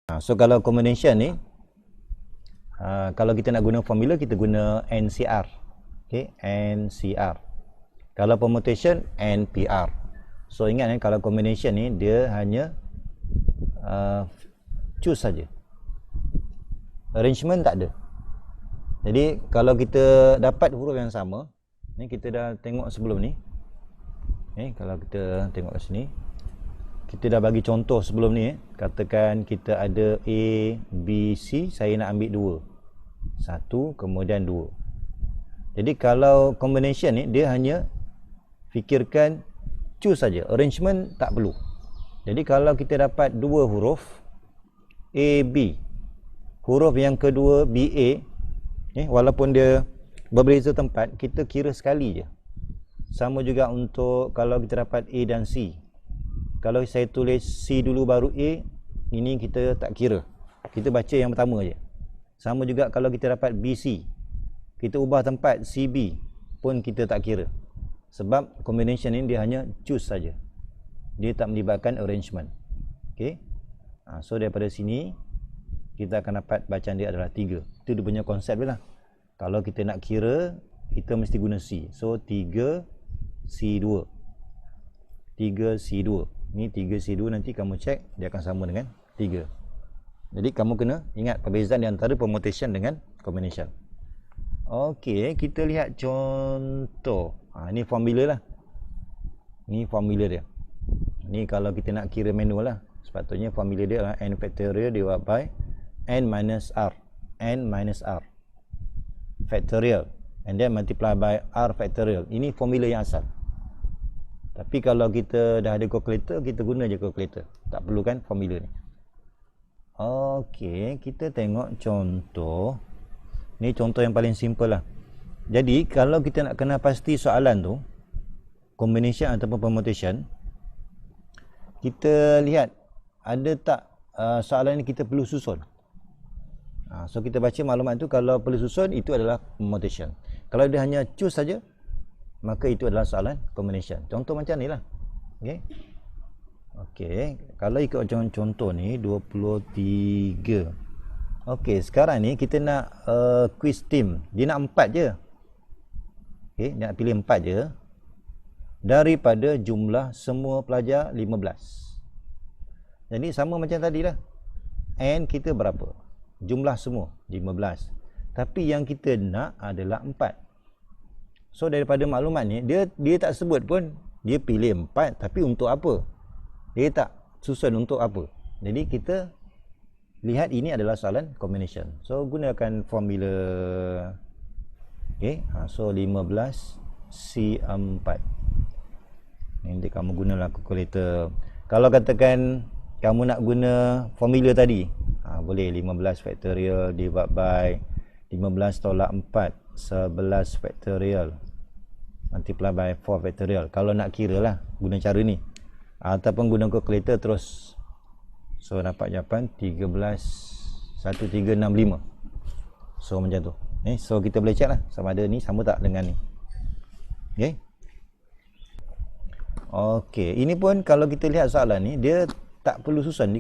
So kalau combination ni, kalau kita nak guna formula, kita guna NCR. Okay, NCR. Kalau permutation, NPR. So ingat kalau combination ni dia hanya choose saja. Arrangement tak ada. Jadi kalau kita dapat huruf yang sama, ni kita dah tengok sebelum ni. Kalau kita tengok kat sini, kita dah bagi contoh sebelum ni. Katakan kita ada A, B, C, saya nak ambil dua. Satu, kemudian dua. Jadi kalau combination ni, dia hanya fikirkan choose saja. Arrangement tak perlu. Jadi kalau kita dapat dua huruf A, B, huruf yang kedua B, A, walaupun dia berbeza tempat, kita kira sekali je. Sama juga untuk kalau kita dapat A dan C. Kalau saya tulis C dulu baru A, ini kita tak kira. Kita baca yang pertama je. Sama juga kalau kita dapat BC, kita ubah tempat CB pun kita tak kira. Sebab combination ini dia hanya choose saja. Dia tak melibatkan arrangement. Okay. So daripada sini kita akan dapat bacaan dia adalah 3. Itu dia punya konsep dia lah. Kalau kita nak kira, kita mesti guna C. So 3C2. 3C2. Ni 3C2, nanti kamu cek dia akan sama dengan 3. Jadi kamu kena ingat perbezaan di antara permutation dengan combination. Okey, kita lihat contoh. Ini formula lah. Ini formula dia. Ni kalau kita nak kira manual lah. Sepatutnya formula dia adalah n factorial divided by n minus r. N minus r factorial. And then multiply by r factorial. Ini formula yang asal. Tapi kalau kita dah ada calculator, kita guna je calculator. Tak perlukan formula ni. Okey, kita tengok contoh. Ni contoh yang paling simple lah. Jadi kalau kita nak kena pasti soalan tu, combination ataupun permutation, kita lihat ada tak soalan ni kita perlu susun. So kita baca maklumat tu, kalau perlu susun, itu adalah permutation. Kalau dia hanya choose saja, maka itu adalah soalan combination. Contoh macam ni lah. Okay. Okey, kalau ikut contoh ni 23. Okey, sekarang ni kita nak quiz team. Dia nak 4 je. Okey, dia nak pilih 4 je daripada jumlah semua pelajar 15. Jadi sama macam tadi lah. N kita berapa? Jumlah semua 15. Tapi yang kita nak adalah 4. So daripada maklumat ni, dia tak sebut pun dia pilih 4, tapi untuk apa? Dia tak susun untuk apa. Jadi kita lihat ini adalah soalan combination. So gunakan formula. Okay. So 15C4. Nanti kamu gunalah calculator. Kalau katakan kamu nak guna formula tadi, boleh 15 factorial divided by 15 tolak 4, 11 factorial multiply by 4 factorial. Kalau nak kira lah, guna cara ni. Ataupun guna calculator terus. So dapat jawapan 13,1365. So macam tu. So kita boleh check lah sama ada ni sama tak dengan ni. Okay. Okey, ini pun kalau kita lihat soalan ni, dia tak perlu susun.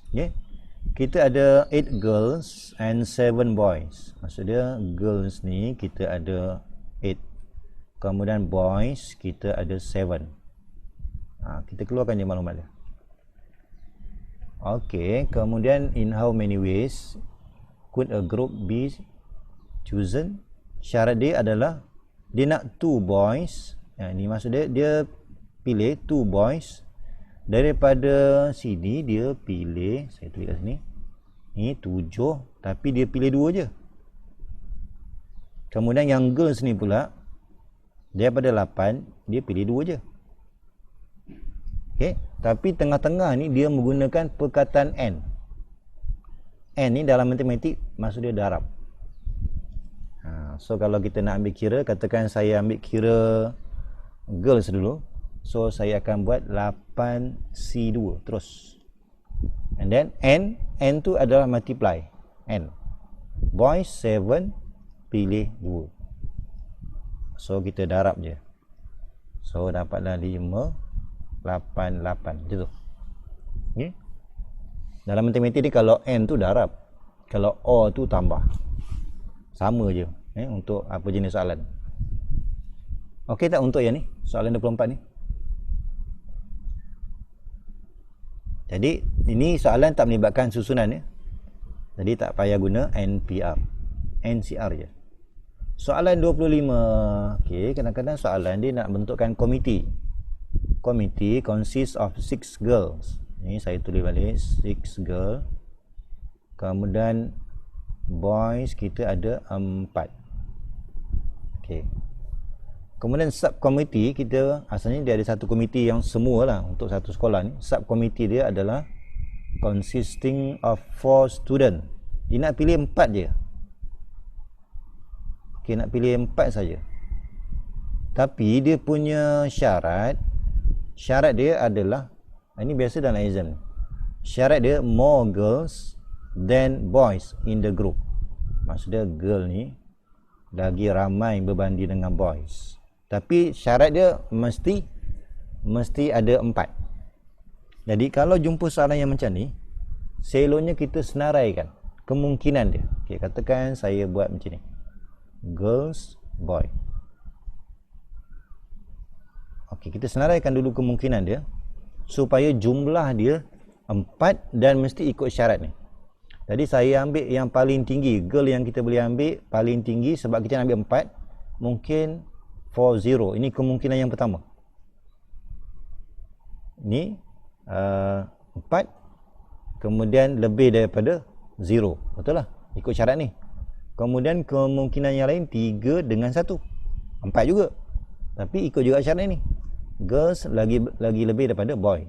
Okay. Kita ada 8 girls and 7 boys. Maksud dia girls ni kita ada 8. Kemudian boys kita ada 7. Kita keluarkan je maklumat dia. Okey, kemudian in how many ways could a group be chosen? Syarat dia adalah dia nak 2 boys. Ini maksud dia pilih 2 boys. Daripada sini dia pilih, saya tulis kat sini, ni 7, tapi dia pilih 2 je. Kemudian yang girls ni pula, daripada 8 dia pilih 2 je. Okay. Tapi tengah-tengah ni dia menggunakan perkataan N. N ni dalam matematik maksud dia darab. So kalau kita nak ambil kira, katakan saya ambil kira girls dulu. So saya akan buat 8C2 terus. And then N tu adalah multiply N. Boys 7 pilih 2. So kita darab je. So dapatlah 5, 8, 8 macam tu. Okay. Dalam matematik ni kalau N tu darab, kalau O tu tambah. Sama je untuk apa jenis soalan. Okey tak untuk yang ni? Soalan 24 ni. Jadi ini soalan tak melibatkan susunan ya. Jadi tak payah guna NPR. NCR je. Soalan 25. Okey, kadang-kadang soalan dia nak bentukkan komiti. Komiti consists of 6 girls. Ni saya tulis balik 6 girl. Kemudian boys kita ada 4. Okey. Kemudian subkomiti kita asalnya dia ada satu komiti yang semualah untuk satu sekolah ni. Subkomiti dia adalah consisting of 4 student. Dia nak pilih 4 je. Okey, nak pilih 4 saja. Tapi dia punya syarat dia adalah, ini biasa dalam exam. Syarat dia more girls than boys in the group. Maksudnya girl ni lagi ramai berbanding dengan boys. Tapi syarat dia mesti ada 4. Jadi kalau jumpa soalan yang macam ni, seloknya kita senaraikan kemungkinan dia. Okey, katakan saya buat macam ni. Girls, boy. Okey, kita senaraikan dulu kemungkinan dia supaya jumlah dia 4 dan mesti ikut syarat ni. Jadi saya ambil yang paling tinggi, girl yang kita boleh ambil paling tinggi sebab kita nak ambil 4, mungkin 40. Ini kemungkinan yang pertama. Ni 4 kemudian lebih daripada 0. Betul lah, ikut syarat ni. Kemudian kemungkinan yang lain 3 dengan 1. 4 juga. Tapi ikut juga syarat ni. Girls lagi lebih daripada boy.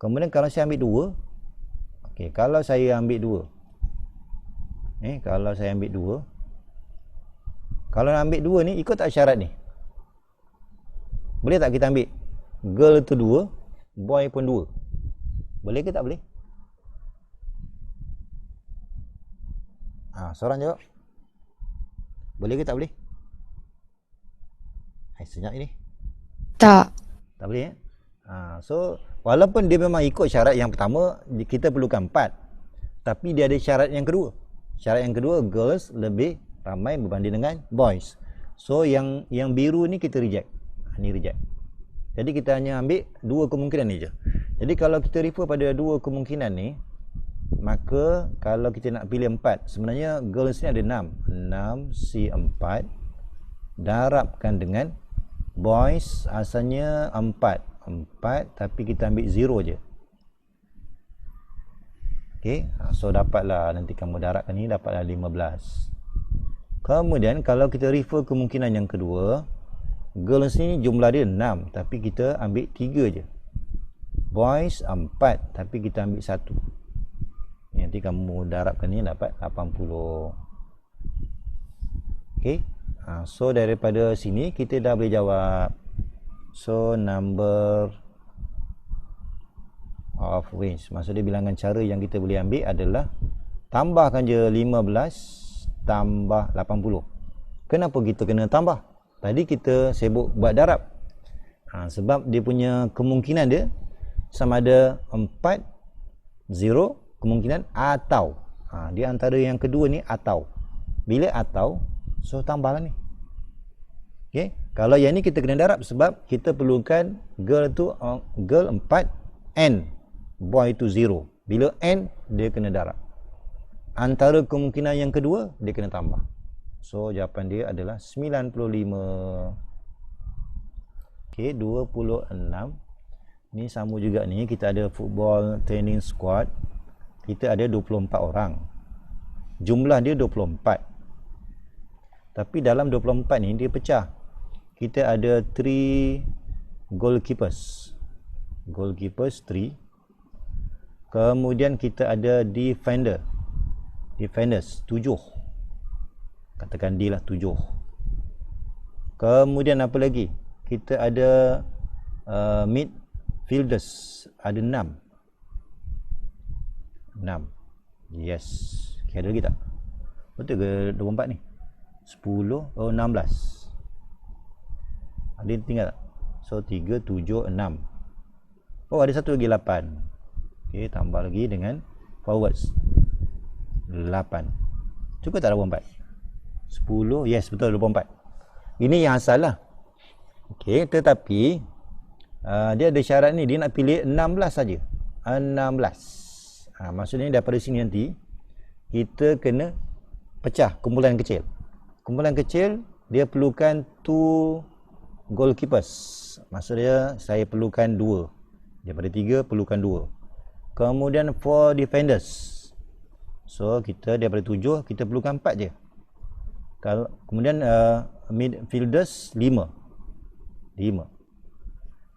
Kemudian kalau saya ambil 2. Okey, kalau saya ambil 2. Kalau saya ambil 2. Kalau nak ambil 2 ni ikut tak syarat ni? Boleh tak kita ambil girl tu 2, boy pun 2? Boleh ke tak boleh? Seorang jawab. Boleh ke tak boleh? Senyap ini. Tak. Tak boleh so walaupun dia memang ikut syarat yang pertama, kita perlukan 4. Tapi dia ada syarat yang kedua. Syarat yang kedua, girls lebih ramai berbanding dengan boys. So yang biru ni kita reject. Ni reject. Jadi kita hanya ambil 2 kemungkinan ni je. Jadi kalau kita refer pada 2 kemungkinan ni, maka kalau kita nak pilih 4, sebenarnya girls ni ada 6. 6 C4 darabkan dengan boys asalnya 4 tapi kita ambil 0 je. Okey, so dapatlah, nanti kamu darabkan ni dapatlah 15. Kemudian kalau kita refer kemungkinan yang kedua, girls ni jumlah dia 6 tapi kita ambil 3 je. Boys 4 tapi kita ambil 1. Nanti kamu darabkan ni dapat 80. Okey. So daripada sini kita dah boleh jawab. So number of ways, maksudnya bilangan cara yang kita boleh ambil adalah tambahkan je 15 tambah 80. Kenapa kita kena tambah? Tadi kita sibuk buat darab. Sebab dia punya kemungkinan dia sama ada 4, 0 kemungkinan atau. Dia antara yang kedua ni atau. Bila atau, so tambahlah ni. Okey, kalau yang ni kita kena darab sebab kita perlukan girl tu girl 4 n, boy tu 0. Bila n dia kena darab. Antara kemungkinan yang kedua dia kena tambah. So jawapan dia adalah 95. Okey, 26. Ni sama juga ni, kita ada football training squad. Kita ada 24 orang. Jumlah dia 24. Tapi dalam 24 ni dia pecah. Kita ada 3 goalkeepers. Goalkeepers 3. Kemudian kita ada defenders 7. Katakan D lah 7. Kemudian apa lagi? Kita ada midfielders ada 6. Yes. Okay, ada lagi tak? Betul ke 24 ni? 10, 16. Ada yang tinggal tak? So 3, 7, 6. Oh, ada satu lagi 8. Okey, tambah lagi dengan forwards 8. Cukup tak 24? 10, yes betul 24. Ini yang asal lah. Okey, tetapi dia ada syarat ni, dia nak pilih 16 saja. 16. Maksudnya daripada sini nanti kita kena pecah kumpulan kecil. Kumpulan kecil dia perlukan 2 goalkeepers. Maksudnya saya perlukan 2. Daripada 3 perlukan 2. Kemudian 4 defenders. So kita daripada 7 kita perlukan 4 je. Kemudian midfielders 5.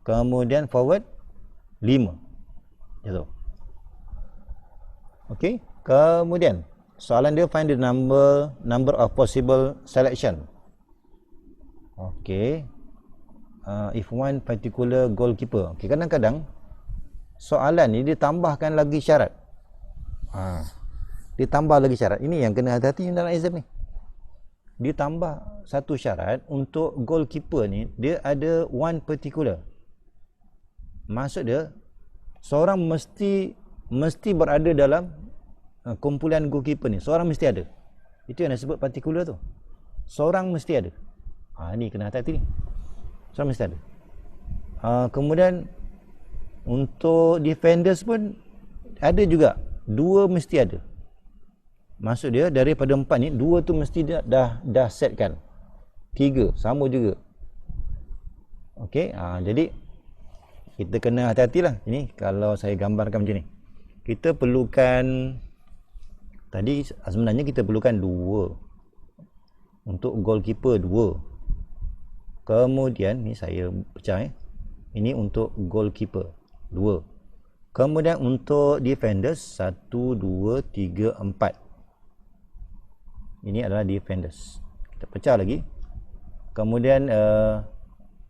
Kemudian forward 5. Gitu. Okey, kemudian soalan dia find the number of possible selection. Okey. If one particular goalkeeper. Okey, kadang-kadang soalan ni dia tambahkan lagi syarat. Dia tambah lagi syarat. Ini yang kena hati-hati dalam exam ni. Dia tambah satu syarat untuk goalkeeper ni, dia ada one particular. Maksud dia seorang mesti berada dalam kumpulan goalkeeper ni. Seorang mesti ada. Itu yang disebut particular tu. Seorang mesti ada. Ni kena hati-hati ni. Seorang mesti ada. Kemudian untuk defenders pun ada juga. 2 mesti ada. Maksud dia daripada 4 ni 2 tu mesti dia dah setkan. 3 sama juga. Okey, jadi kita kena hati-hatilah. Ini kalau saya gambarkan macam ni. Kita perlukan tadi sebenarnya kita perlukan 2. Untuk goalkeeper 2. Kemudian ni saya pecah Ini untuk goalkeeper 2. Kemudian untuk defenders 1 2 3 4. Ini adalah defenders. Kita pecah lagi. Kemudian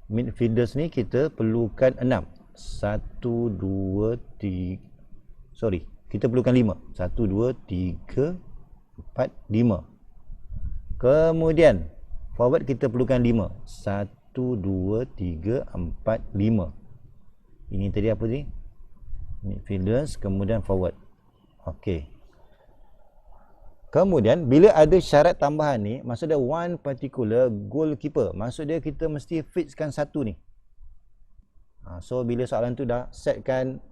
midfielders ni kita perlukan 6. 1 2 3. Sorry, kita perlukan 5. 1 2 3 4 5. Kemudian forward kita perlukan 5. 1 2 3 4 5. Ini tadi apa ni? Midfielders kemudian forward. Okey. Kemudian bila ada syarat tambahan ni, maksud dia one particular goalkeeper. Maksud dia kita mesti fixkan satu ni. So bila soalan tu dah setkan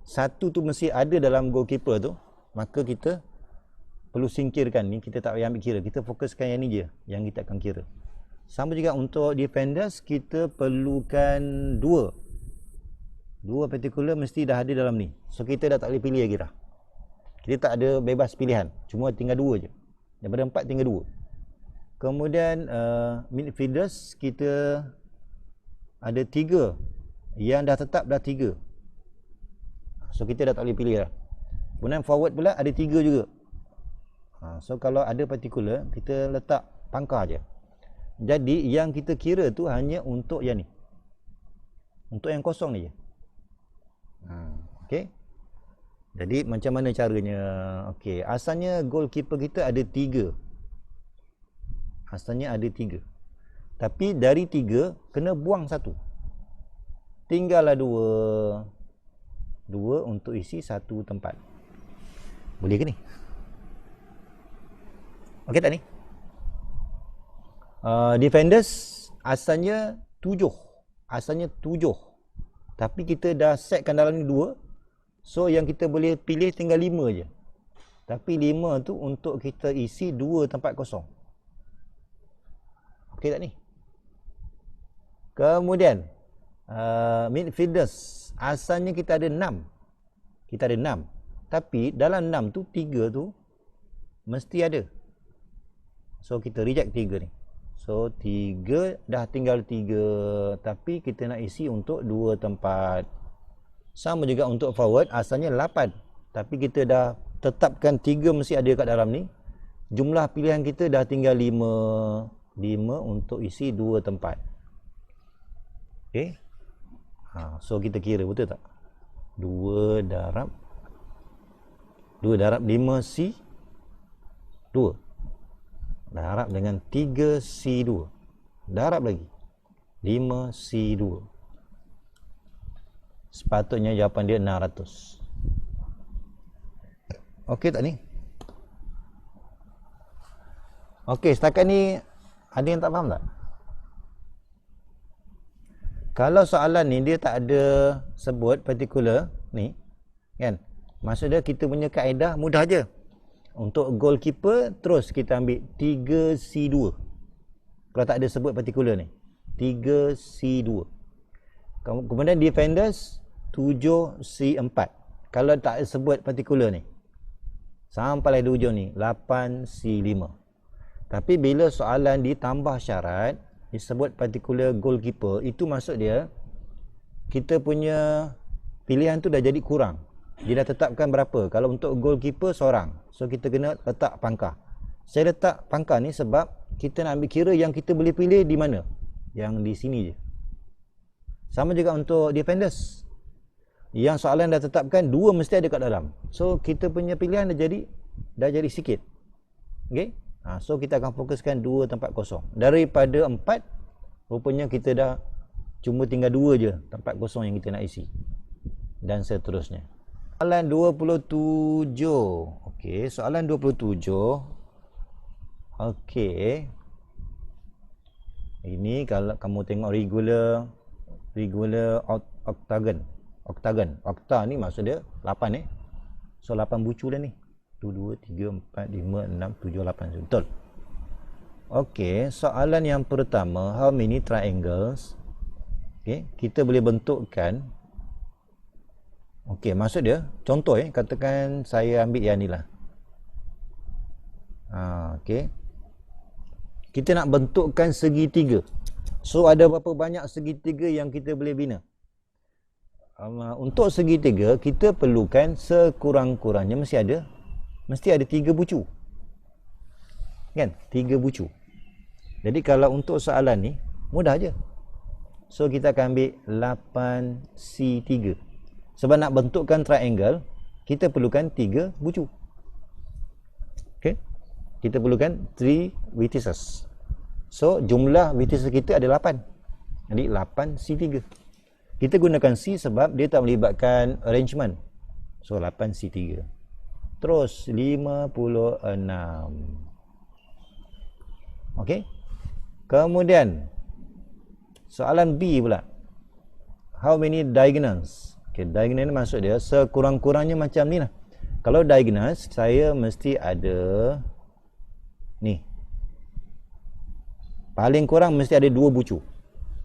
satu tu mesti ada dalam goalkeeper tu, maka kita perlu singkirkan ni, kita tak payah ambil kira. Kita fokuskan yang ni je yang kita akan kira. Sama juga untuk defenders, kita perlukan 2 particular mesti dah ada dalam ni. So kita dah tak boleh pilih lagi dah. Kita tak ada bebas pilihan. Cuma tinggal 2 je. Daripada 4 tinggal 2. Kemudian midfielders kita ada 3. Yang dah tetap dah 3. So kita dah tak boleh pilih dah. Kemudian forward pula ada 3 juga. So kalau ada particular, kita letak pangkah je. Jadi yang kita kira tu hanya untuk yang ni. Untuk yang kosong ni je. Okey. Jadi macam mana caranya? Okey, asalnya goalkeeper kita ada 3. Asalnya ada 3. Tapi dari 3 kena buang 1. Tinggallah 2 untuk isi 1 tempat. Boleh ke ni? Okey tak ni? Defenders asalnya 7. Asalnya 7. Tapi kita dah setkan dalam ni 2. So yang kita boleh pilih tinggal 5 je. Tapi 5 tu untuk kita isi 2 tempat kosong. Okey tak ni? Kemudian midfielders asalnya kita ada 6. Kita ada 6. Tapi dalam 6 tu 3 tu mesti ada. So kita reject 3 ni. So 3 dah tinggal 3, tapi kita nak isi untuk 2 tempat. Sama juga untuk forward asalnya 8. Tapi kita dah tetapkan 3 mesti ada kat dalam ni. Jumlah pilihan kita dah tinggal 5. 5 untuk isi 2 tempat. Okey. So kita kira betul tak? 2 darab 5C 2. Darab dengan 3C2. Darab lagi 5C2. Sepatutnya jawapan dia 600. Okey tak ni? Okey, setakat ni ada yang tak faham tak? Kalau soalan ni dia tak ada sebut particular ni, kan? Maksudnya kita punya kaedah mudah je. Untuk goalkeeper terus kita ambil 3C2. Kalau tak ada sebut particular ni, 3C2. Kemudian defenders 7C4. Kalau tak ada sebut particular ni, sampai di ujung ni 8C5. Tapi bila soalan ditambah syarat disebut particular goalkeeper, itu maksud dia kita punya pilihan tu dah jadi kurang. Dia dah tetapkan berapa. Kalau untuk goalkeeper seorang, so kita kena letak pangkah. Saya letak pangkah ni sebab kita nak ambil kira yang kita boleh pilih di mana, yang di sini je. Sama juga untuk defenders, yang soalan dah tetapkan 2 mesti ada kat dalam. So kita punya pilihan dah jadi sikit. Okay? So kita akan fokuskan 2 tempat kosong. Daripada 4, rupanya kita dah cuma tinggal 2 je tempat kosong yang kita nak isi. Dan seterusnya. Soalan 27. Okey, soalan 27. Okey. Ini kalau kamu tengok regular octagon. Octa ni maksud dia 8 So 8 bucu dah ni. 1, 2, 3, 4, 5, 6, 7, 8. Betul. Okey, soalan yang pertama, how many triangles? Okey, kita boleh bentukkan. Okey, maksud dia, contoh katakan saya ambil yang ni lah. Okey. Kita nak bentukkan segitiga. So ada berapa banyak segitiga yang kita boleh bina? Untuk segitiga, kita perlukan sekurang-kurangnya mesti ada 3 bucu. Kan? 3 bucu. Jadi kalau untuk soalan ni, mudah je. So kita akan ambil 8C3. Sebab nak bentukkan triangle, kita perlukan 3 bucu. Okay? Kita perlukan 3 vertices. So jumlah vertices kita ada 8. Jadi 8C3. Kita gunakan C sebab dia tak melibatkan arrangement. So 8C3. Terus 56. Okey. Kemudian soalan B pula. How many diagonals? Okey, diagonal ni maksud dia sekurang-kurangnya macam ni lah. Kalau diagonals, saya mesti ada ni. Paling kurang mesti ada 2 bucu.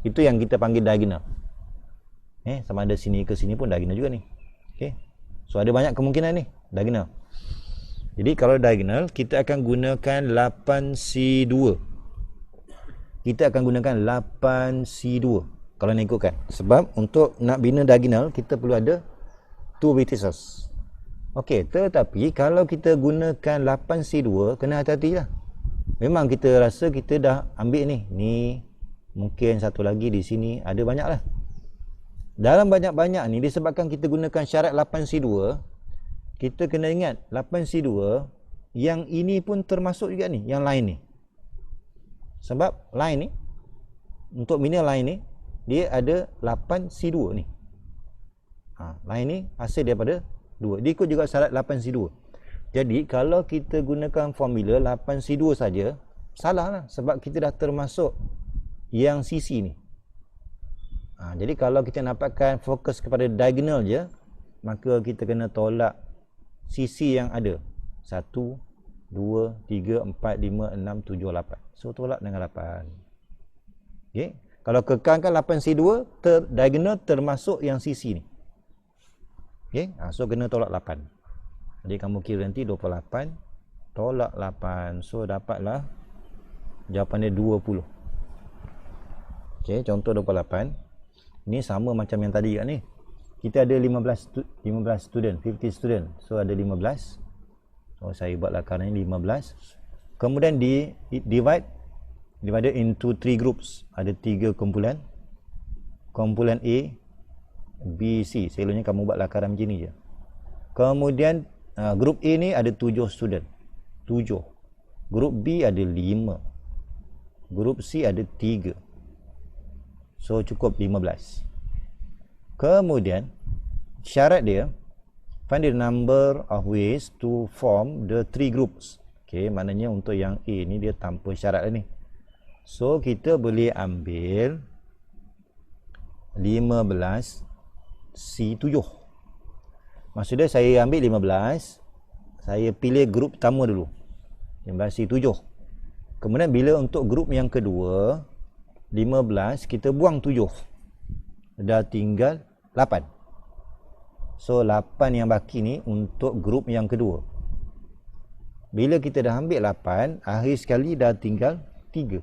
Itu yang kita panggil diagonal. Sama ada sini ke sini pun diagonal juga ni. Okey. So ada banyak kemungkinan ni diagonal. Jadi kalau diagonal, kita akan gunakan 8C2. Kita akan gunakan 8C2 kalau nak ikutkan. Sebab untuk nak bina diagonal, kita perlu ada 2 vertices. Okey, tetapi kalau kita gunakan 8C2, kena hati-hati lah. Memang kita rasa kita dah ambil ni. Ni mungkin satu lagi di sini, ada banyak lah. Dalam banyak-banyak ni, disebabkan kita gunakan syarat 8C2, kita kena ingat 8C2 yang ini pun termasuk juga ni, yang lain ni. Sebab line ni, untuk bina line ni, dia ada 8C2 ni. Line ni hasil daripada 2. Dia ikut juga syarat 8C2. Jadi kalau kita gunakan formula 8C2 saja, salah lah. Sebab kita dah termasuk yang sisi ni. Jadi kalau kita dapatkan fokus kepada diagonal je, maka kita kena tolak sisi yang ada. 1, 2, 3, 4, 5, 6, 7, 8. So tolak dengan 8. Okay. Kalau kekalkan 8C2, diagonal termasuk yang sisi ni. Okay. So kena tolak 8. Jadi kamu kira nanti 28 tolak 8. So dapatlah jawapan dia 20. Okay, contoh 28. Ni sama macam yang tadi kat ni. Kita ada 15 student, 50 student. So ada 15. So saya buatlah sekarang ni 15. Kemudian divided into 3 groups. Ada 3 kumpulan. Kumpulan A, B, C. Selalunya kamu buat lakaran macam ni je. Kemudian grup A ni ada 7 student. 7. Grup B ada 5. Grup C ada 3. So cukup 15. Kemudian syarat dia find the number of ways to form the 3 groups. Okay, maknanya untuk yang A ni dia tanpa syarat ni. So kita boleh ambil 15 C7. Maksudnya saya ambil 15, saya pilih grup pertama dulu, 15 C7. Kemudian bila untuk grup yang kedua 15, kita buang 7, dah tinggal 8. So 8 yang baki ni untuk grup yang kedua. Bila kita dah ambil 8, akhir sekali dah tinggal 3.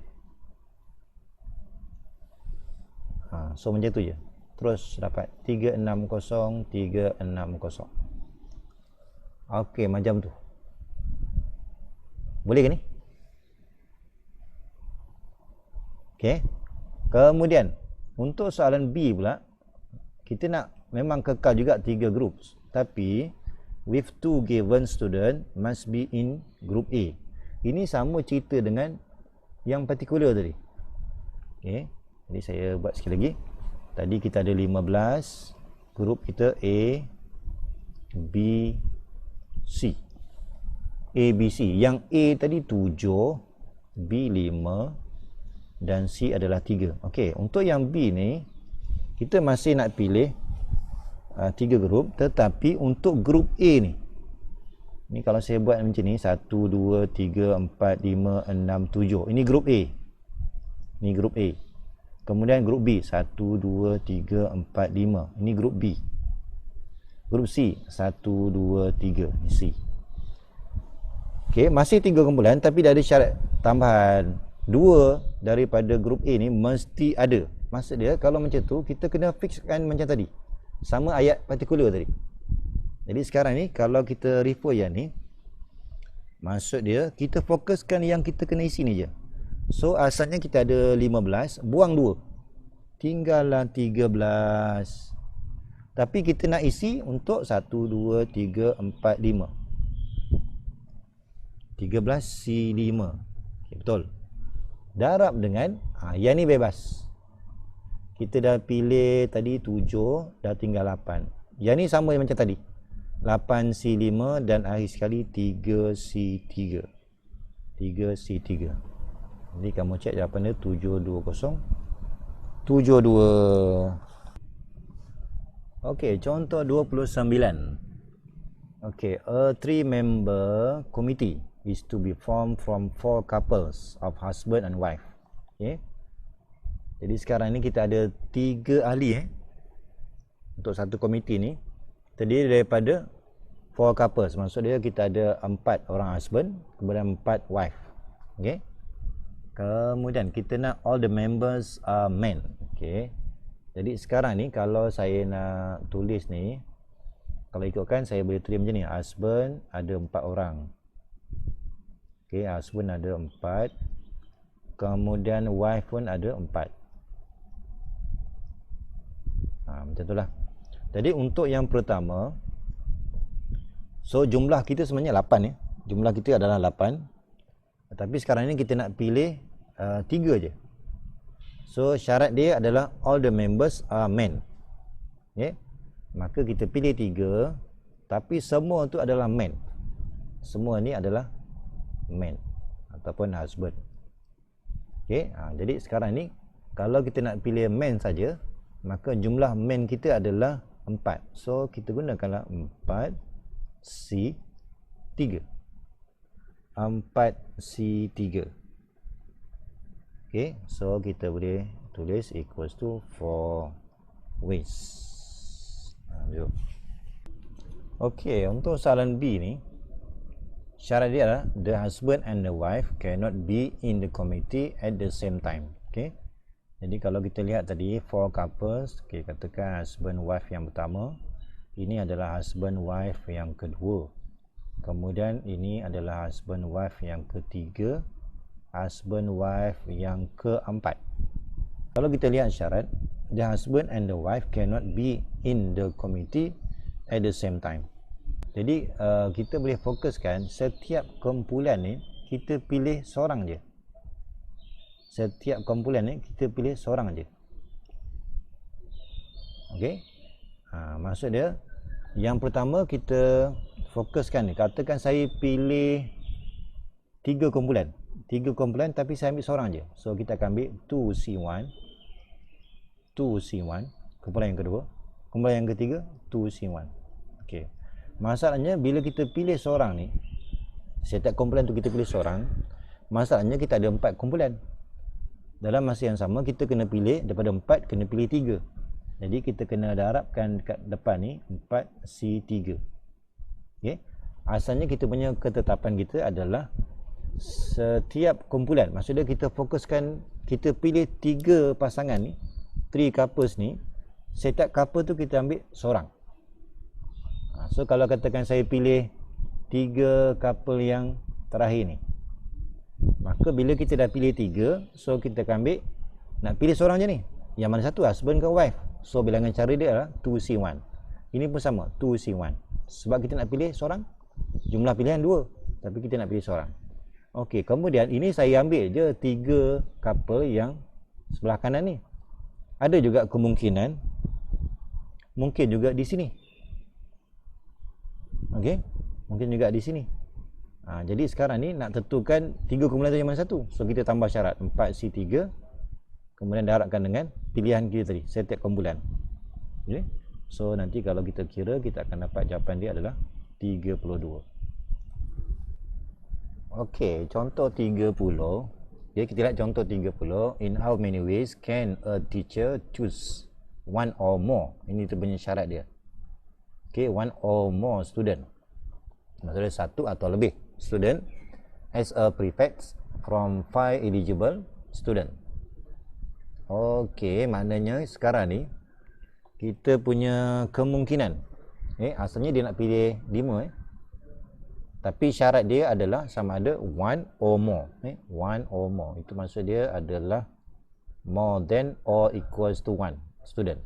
So macam tu je. Terus dapat 360, 360. Okey, macam tu. Boleh ke ni? Okey. Kemudian untuk soalan B pula, kita nak memang kekal juga 3 group, tapi with 2 given student must be in group A. Ini sama cerita dengan yang particular tadi. Okey. Jadi saya buat sekali lagi. Tadi kita ada 15, grup kita A, B, C. A, B, C. Yang A tadi 7, B 5 dan C adalah 3. Okey, untuk yang B ni kita masih nak pilih 3 grup, tetapi untuk grup A ni, ni kalau saya buat macam ni 1, 2, 3, 4, 5, 6, 7. Ini grup A. Ini grup A. Kemudian grup B 1, 2, 3, 4, 5. Ini grup B. Grup C 1, 2, 3. Ini C. Okey, masih 3 kumpulan tapi dah ada syarat tambahan. 2 daripada grup A ni mesti ada. Maksud dia kalau macam tu kita kena fixkan macam tadi. Sama ayat particular tadi. Jadi sekarang ni kalau kita refer yang ni, maksud dia kita fokuskan yang kita kena isi ni je. So asalnya kita ada 15, buang 2, tinggallah 13. Tapi kita nak isi untuk 1, 2, 3, 4, 5. 13 C5. Okay, betul. Darab dengan yang ni bebas. Kita dah pilih tadi 7, dah tinggal 8. Yang ni sama macam tadi, 8 C5 dan akhir sekali 3 C3. 3 C3. Jadi kamu cek jawapan dia 720 72. Okey, contoh 29. Okey, a 3-member committee is to be formed from 4 couples of husband and wife. Okey. Jadi sekarang ni kita ada 3 ahli untuk satu komiti ni, terdiri daripada 4 couples. Maksud dia kita ada 4 orang husband, kemudian 4 wife. Okey. Kemudian kita nak all the members are men. Okey. Jadi sekarang ni kalau saya nak tulis ni, kalau ikutkan saya boleh tulis macam ni. Husband ada 4 orang. Okey, husband ada 4. Kemudian wife pun ada 4. Macam itulah. Jadi untuk yang pertama, so jumlah kita sebenarnya 8 ya. Jumlah kita adalah 8. Tapi sekarang ni kita nak pilih 3 je. So syarat dia adalah all the members are men. Okay? Maka kita pilih 3, tapi semua tu adalah men. Semua ni adalah men ataupun husband. Okay? Jadi sekarang ni kalau kita nak pilih men saja, maka jumlah men kita adalah 4. So kita gunakanlah 4 C3. 4C3. Okay, so kita boleh tulis equals to 4 ways. Okay, untuk soalan B ni, syarat dia adalah the husband and the wife cannot be in the committee at the same time. Okay, jadi kalau kita lihat tadi 4 couples, okay, katakan husband wife yang pertama, ini adalah husband wife yang kedua. Kemudian ini adalah husband wife yang ketiga, husband wife yang keempat. Kalau kita lihat syarat, the husband and the wife cannot be in the committee at the same time. Jadi kita boleh fokuskan setiap kumpulan ni kita pilih seorang je. Setiap kumpulan ni kita pilih seorang je. Okey. Maksud dia Yang pertama kita fokuskan ni. Katakan saya pilih 3 kumpulan. 3 kumpulan tapi saya ambil seorang je. So kita akan ambil 2C1, 2C1, kumpulan yang kedua. Kumpulan yang ketiga 2C1. Okey. Masalahnya bila kita pilih seorang ni, setiap kumpulan tu kita pilih seorang, masalahnya kita ada 4 kumpulan. Dalam masa yang sama kita kena pilih daripada 4 kena pilih 3. Jadi kita kena darabkan dekat depan ni 4C3. Okey. Asalnya kita punya ketetapan kita adalah setiap kumpulan, maksudnya kita fokuskan, kita pilih 3 pasangan ni, 3 couples ni, setiap couple tu kita ambil seorang. So kalau katakan saya pilih 3 couple yang terakhir ni, maka bila kita dah pilih 3, so kita akan ambil, nak pilih seorang je ni, yang mana satu, husband ke wife. So bilangan cara dia adalah 2C1. Ini pun sama, 2C1. Sebab kita nak pilih seorang, jumlah pilihan 2, tapi kita nak pilih seorang. Okey, kemudian ini saya ambil je 3 couple yang sebelah kanan ni. Ada juga kemungkinan mungkin juga di sini. Okey, mungkin juga di sini. Jadi sekarang ni nak tentukan 3 kumpulan tu yang mana satu. So kita tambah syarat 4C3, kemudian darabkan dengan pilihan kita tadi, setiap kumpulan. Okay. So nanti kalau kita kira, kita akan dapat jawapan dia adalah 32. Okey, contoh 30. Okay, kita lihat contoh 30. In how many ways can a teacher choose one or more? Ini tu punya syarat dia. Okay, one or more student. Maksudnya satu atau lebih student as a prefect from 5 eligible student. Okey, maknanya sekarang ni kita punya kemungkinan, asalnya dia nak pilih 5, tapi syarat dia adalah sama ada one or more. One or more, itu maksud dia adalah more than or equals to one student.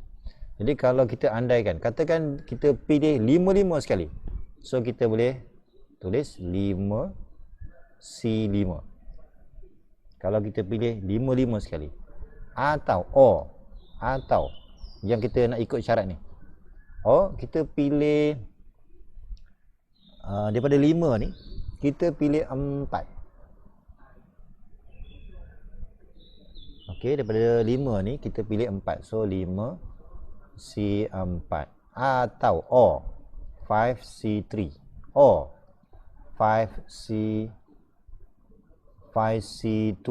Jadi kalau kita andaikan, katakan kita pilih 5 sekali, so kita boleh tulis 5C5. Kalau kita pilih 5 sekali, atau yang kita nak ikut syarat ni, kita pilih daripada 5 ni kita pilih 4. Okey, daripada 5 ni kita pilih 4. So 5C4 atau 5C3 5C2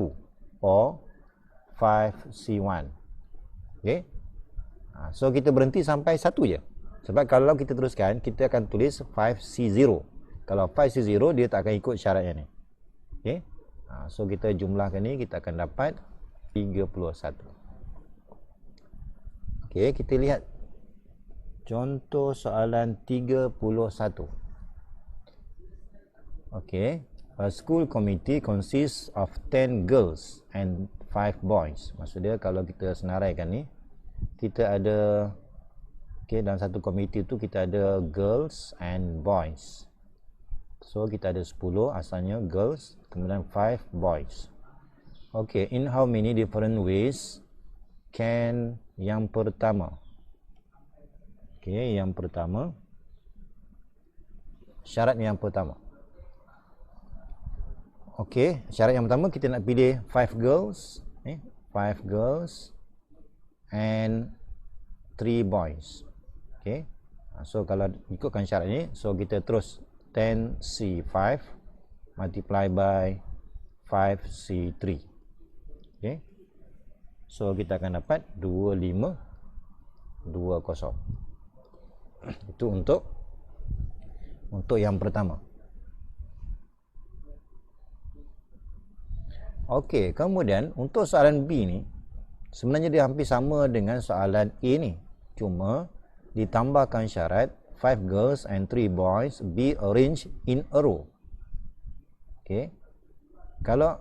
5C1. Okey. So kita berhenti sampai satu je. Sebab kalau kita teruskan, kita akan tulis 5C0. Kalau 5C0, dia tak akan ikut syarat yang ni. Okey. So kita jumlahkan ni, kita akan dapat 31. Okey, kita lihat contoh soalan 31. Okey, a school committee consists of 10 girls and 5 boys. Maksudnya kalau kita senaraikan ni, kita ada, dalam satu komiti tu kita ada girls and boys. So kita ada 10 asalnya girls, kemudian 5 boys. Okey, in how many different ways can, yang pertama. Okey, yang pertama, syarat yang pertama. Okey, syarat yang pertama kita nak pilih 5 girls, 5 girls and 3 boys. Okey. So kalau ikutkan syarat ni, so kita terus 10C5 multiply by 5C3. Okey. So kita akan dapat 2520. Itu untuk yang pertama. Okey, kemudian untuk soalan B ni sebenarnya dia hampir sama dengan soalan A ni. Cuma ditambahkan syarat 5 girls and 3 boys be arranged in a row. Okey. Kalau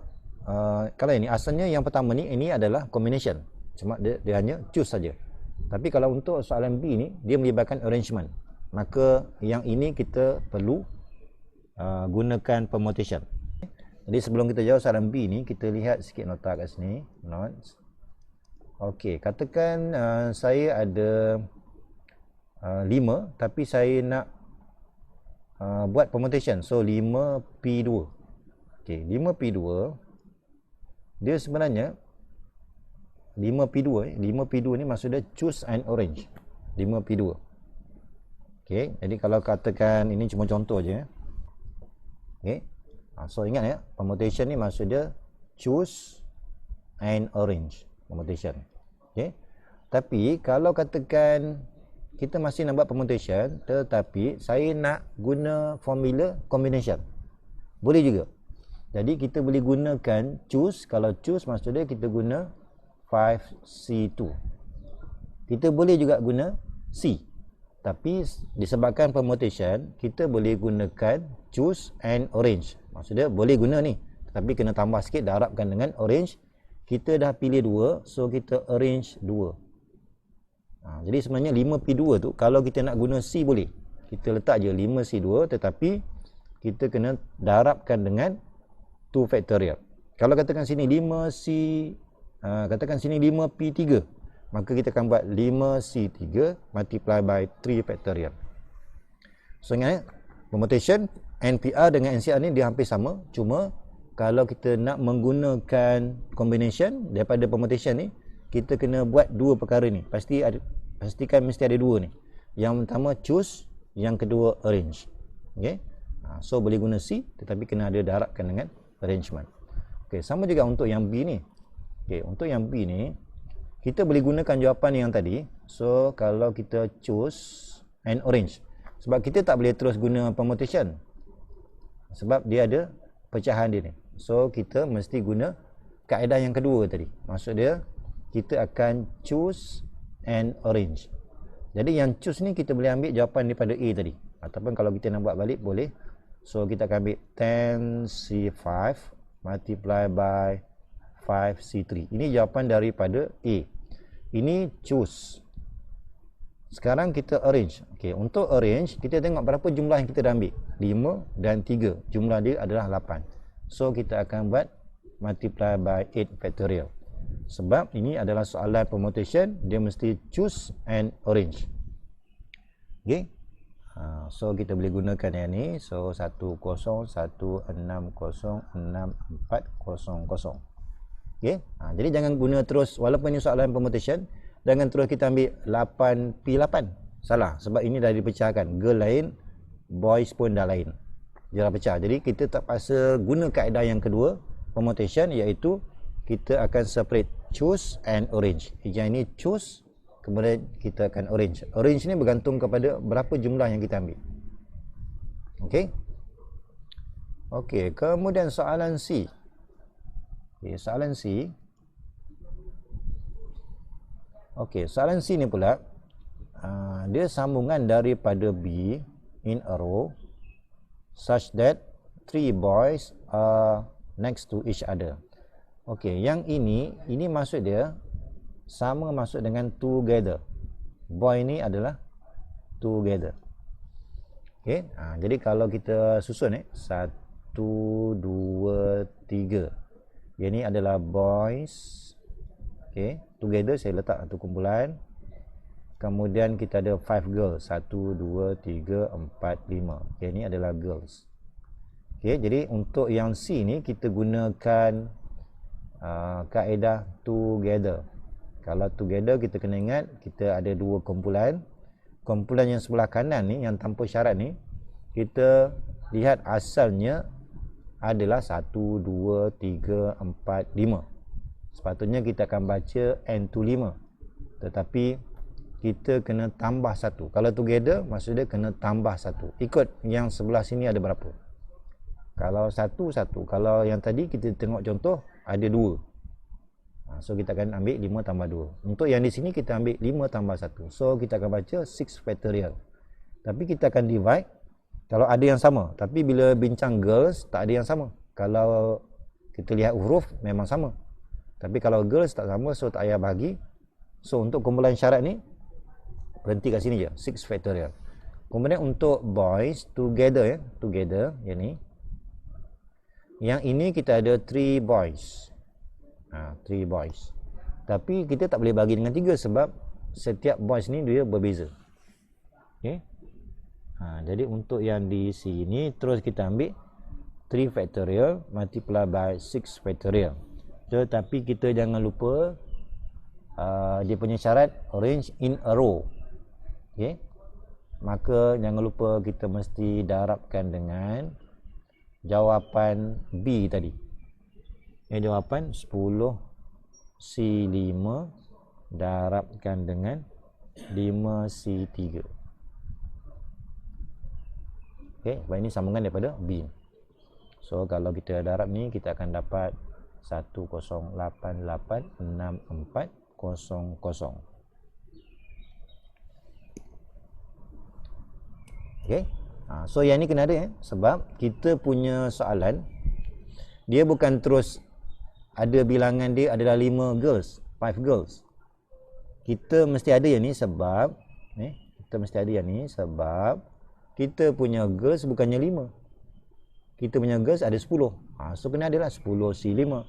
ini asalnya yang pertama ni, ini adalah combination. Cuma dia hanya choose saja. Tapi kalau untuk soalan B ni, dia melibatkan arrangement. Maka yang ini kita perlu gunakan permutation. Jadi sebelum kita jawab soalan B ni, kita lihat sikit nota kat sini. Notes. Okey, katakan saya ada 5, tapi saya nak buat permutation. So 5P2. Okey, 5P2 dia sebenarnya 5P2 ni maksud dia choose and arrange. 5P2. Okey, jadi kalau katakan ini cuma contoh je. Okey. So ingat ya, permutation ni maksud dia choose and arrange permutation. Okey. Tapi kalau katakan kita masih nak buat permutation tetapi saya nak guna formula combination, boleh juga. Jadi kita boleh gunakan choose. Kalau choose maksud dia kita guna 5C2. Kita boleh juga guna C. Tapi disebabkan permutation, kita boleh gunakan choose and arrange. Maksud dia boleh guna ni, tapi kena tambah sikit, darabkan dengan arrange. Kita dah pilih 2, so kita arrange 2. Jadi sebenarnya 5P2 tu kalau kita nak guna C boleh. Kita letak je 5C2, tetapi kita kena darabkan dengan 2 factorial. Kalau katakan sini 5C, katakan sini 5P3, maka kita akan buat 5C3 multiply by 3 factorial. So ingat, permutation NPR dengan NCR ni dia hampir sama, cuma kalau kita nak menggunakan combination daripada permutation ni, kita kena buat dua perkara ni. Pastikan mesti ada dua ni. Yang pertama choose, yang kedua arrange. Okey. So boleh guna C, tetapi kena ada darabkan dengan arrangement. Okey, sama juga untuk yang B ni. Okey, untuk yang B ni kita boleh gunakan jawapan yang tadi. So kalau kita choose and arrange, sebab kita tak boleh terus guna permutation, sebab dia ada pecahan dia ni. So kita mesti guna kaedah yang kedua tadi. Maksud dia kita akan choose and arrange. Jadi yang choose ni kita boleh ambil jawapan daripada A tadi, ataupun kalau kita nak buat balik boleh. So kita akan ambil 10C5 multiply by 5C3. Ini jawapan daripada A. Ini choose. Sekarang kita arrange. Okey, untuk arrange kita tengok berapa jumlah yang kita dah ambil. 5 dan 3. Jumlah dia adalah 8. So kita akan buat multiply by 8 factorial. Sebab ini adalah soalan permutation, dia mesti choose and arrange. Okey. So kita boleh gunakan yang ni. So 10160640. Okey. Jadi jangan guna terus, walaupun ini soalan permutation, jangan terus kita ambil 8P8. Salah, sebab ini dah dipecahkan. Girl lain, boys pun dah lain. Dia dah pecah. Jadi kita terpaksa guna kaedah yang kedua, permutation, iaitu kita akan separate choose and arrange. Yang ini choose, kemudian kita akan arrange. Arrange ni bergantung kepada berapa jumlah yang kita ambil. Okey. Okey, kemudian soalan C. Okey, soalan C. Okey, soalan C ni pula dia sambungan daripada B in a row such that 3 boys are next to each other. Okey, yang ini maksud dia sama maksud dengan together. Boy ni adalah together. Okey, jadi kalau kita susun 1 2 3. Yang ni adalah boys. Okey, together saya letak satu kumpulan. Kemudian kita ada 5 girls. 1 2 3 4 5. Yang ni adalah girls. Okey, jadi untuk yang C ni kita gunakan kaedah together. Kalau together kita kena ingat kita ada dua kumpulan. Kumpulan yang sebelah kanan ni yang tanpa syarat ni kita lihat asalnya adalah 1 2 3 4 5. Sepatutnya kita akan baca n to 5. Tetapi kita kena tambah satu. Kalau together maksudnya kena tambah satu. Ikut yang sebelah sini ada berapa. Kalau satu. Kalau yang tadi kita tengok contoh ada 2. So kita akan ambil 5 tambah 2. Untuk yang di sini kita ambil 5 tambah 1. So kita akan baca 6 factorial. Tapi kita akan divide kalau ada yang sama. Tapi bila bincang girls tak ada yang sama. Kalau kita lihat huruf memang sama. Tapi kalau girls tak sama, so tak payah bahagi. So untuk kumpulan syarat ni berhenti kat sini je, 6 factorial. Kemudian untuk boys together together yang ni. Yang ini kita ada 3 boys. 3 boys. Tapi kita tak boleh bagi dengan 3 sebab setiap boys ni dia berbeza. Okey. Jadi untuk yang di sini terus kita ambil 3 factorial multiply by 6 factorial. Tetapi kita jangan lupa dia punya syarat arrange in a row. Okey. Maka jangan lupa kita mesti darabkan dengan jawapan B tadi. Jawapan 10C5 darabkan dengan 5C3. Okey, baik, ini sambungan daripada B. So kalau kita darab ni kita akan dapat 10886400. Okey. So yang ni kena ada sebab kita punya soalan dia bukan terus ada bilangan dia adalah 5 girls, 5 girls. Kita mesti ada yang ni sebab kita mesti ada yang ni sebab kita punya girls bukannya 5. Kita punya girls ada 10. So kena adalah 10C5.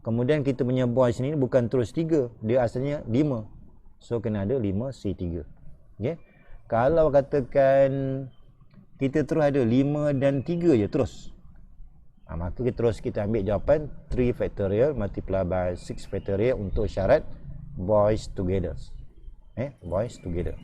Kemudian kita punya boys ni bukan terus 3, dia asalnya 5. So kena ada 5C3. Okey. Kalau katakan kita terus ada 5 dan 3 je terus, maka kita ambil jawapan 3 factorial multiply by 6 factorial untuk syarat boys together. Boys together.